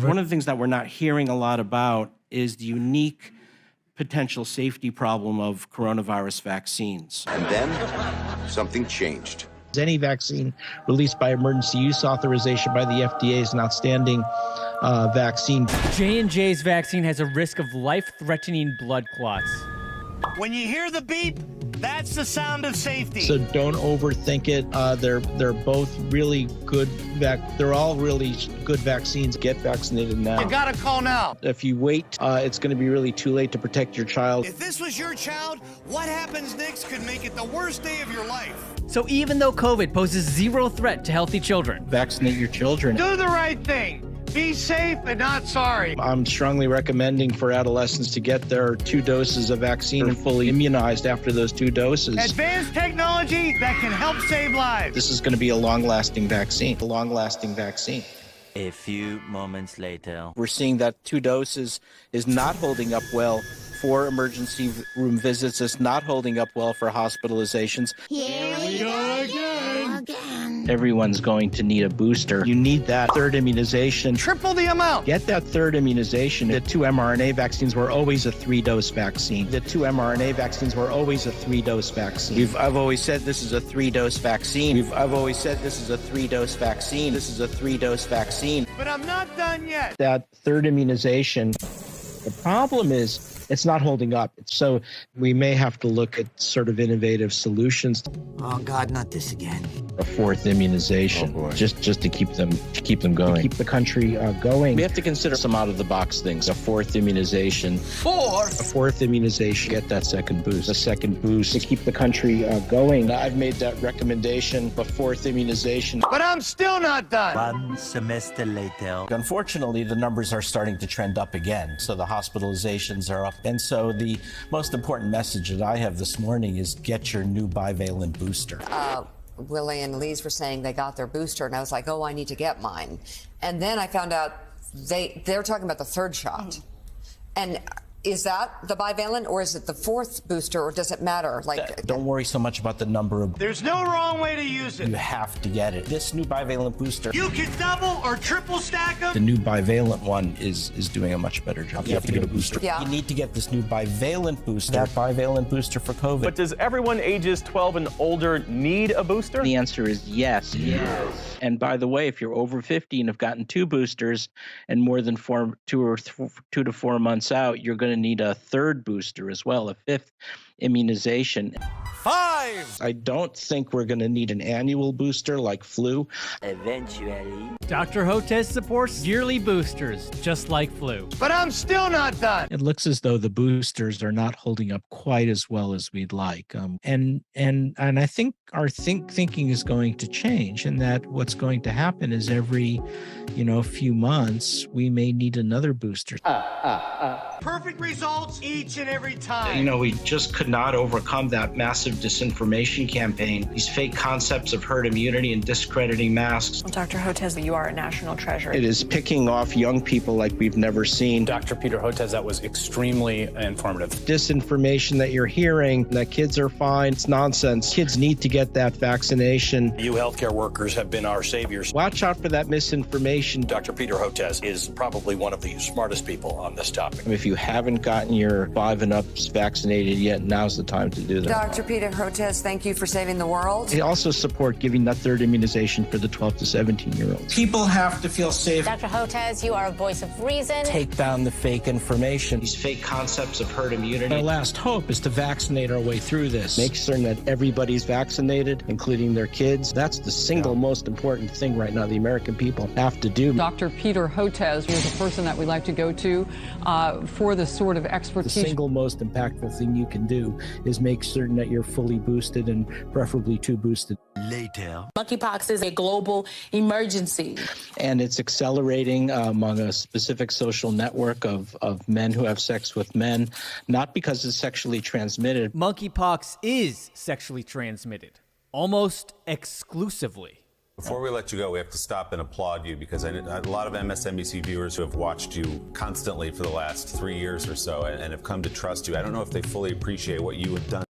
One of the things that we're not hearing a lot about is the unique potential safety problem of coronavirus vaccines. And then something changed. Any vaccine released by emergency use authorization by the FDA is an outstanding vaccine. J&J's vaccine has a risk of life-threatening blood clots. When you hear the beep, that's the sound of safety. So don't overthink it. They're both really good. They're all really good vaccines. Get vaccinated now. You gotta call now. If you wait, it's going to be really too late to protect your child. If this was your child, what happens next could make it the worst day of your life. So even though COVID poses zero threat to healthy children, Vaccinate your children. Do the right thing. Be safe and not sorry. I'm strongly recommending for adolescents to get their 2 doses of vaccine and fully immunized after those 2 doses. Advanced technology that can help save lives. This is going to be a long-lasting vaccine. A long-lasting vaccine. A few moments later. We're seeing that 2 doses is not holding up well for emergency room visits. It's not holding up well for hospitalizations. Here we go again. Everyone's going to need a booster. You need that 3rd immunization. Triple the amount. Get that 3rd immunization. The 2 mRNA vaccines were always a 3-dose vaccine. The 2 mRNA vaccines were always a 3-dose vaccine. I've always said this is a 3-dose vaccine. I've always said this is a 3-dose vaccine. This is a 3-dose vaccine. But I'm not done yet. That 3rd immunization, the problem is it's not holding up. So we may have to look at sort of innovative solutions. Oh God, not this again. A 4th immunization, just to keep them going, to keep the country going. We have to consider some out of the box things. A 4th immunization. A 4th immunization. Get that 2nd boost. A 2nd boost to keep the country going. I've made that recommendation. A 4th immunization. But I'm still not done. 1 semester later. Unfortunately, the numbers are starting to trend up again. So the hospitalizations are up. And so the most important message that I have this morning is get your new bivalent booster. Willie and Lise were saying they got their booster, and I was like, oh, I need to get mine. And then I found out they're talking about the 3rd shot. And is that the bivalent, or is it the 4th booster, or does it matter? Don't worry so much about the number of... There's no wrong way to use it. You have to get it. This new bivalent booster... You can double or triple stack them. The new bivalent one is doing a much better job. You have to get a booster. Yeah. You need to get this new bivalent booster. That bivalent booster for COVID. But does everyone ages 12 and older need a booster? The answer is yes. Yes. And by the way, if you're over 50 and have gotten 2 boosters and more than 2 to 4 months out, you're going to need a 3rd booster as well, a 5th immunization. 5. I don't think we're going to need an annual booster like flu. Eventually. Dr. Hotez supports yearly boosters, just like flu. But I'm still not done. It looks as though the boosters are not holding up quite as well as we'd like. And I think our thinking is going to change, and that what's going to happen is every, few months, we may need another booster. Perfect results each and every time. We just could not overcome that massive disinformation campaign, these fake concepts of herd immunity and discrediting masks. Dr. Hotez, you are a national treasure. It is picking off young people like we've never seen. Dr. Peter Hotez, that was extremely informative. Disinformation that you're hearing, that kids are fine, it's nonsense. Kids need to get that vaccination. You healthcare workers have been our saviors. Watch out for that misinformation. Dr. Peter Hotez is probably one of the smartest people on this topic. If you haven't gotten your 5 and ups vaccinated yet, now's the time to do that. Dr. Peter Hotez, thank you for saving the world. They also support giving that 3rd immunization for the 12 to 17-year-olds. People have to feel safe. Dr. Hotez, you are a voice of reason. Take down the fake information. These fake concepts of herd immunity. Our last hope is to vaccinate our way through this. Make certain that everybody's vaccinated, including their kids. That's the single most important thing right now the American people have to do. Dr. Peter Hotez is the person that we like to go to for this sort of expertise. The single most impactful thing you can do is make certain that you're fully boosted and preferably 2 boosted. Later. Monkeypox is a global emergency. And it's accelerating among a specific social network of men who have sex with men, not because it's sexually transmitted. Monkeypox is sexually transmitted, almost exclusively. Before we let you go, we have to stop and applaud you because a lot of MSNBC viewers who have watched you constantly for the last 3 years or so and have come to trust you. I don't know if they fully appreciate what you have done.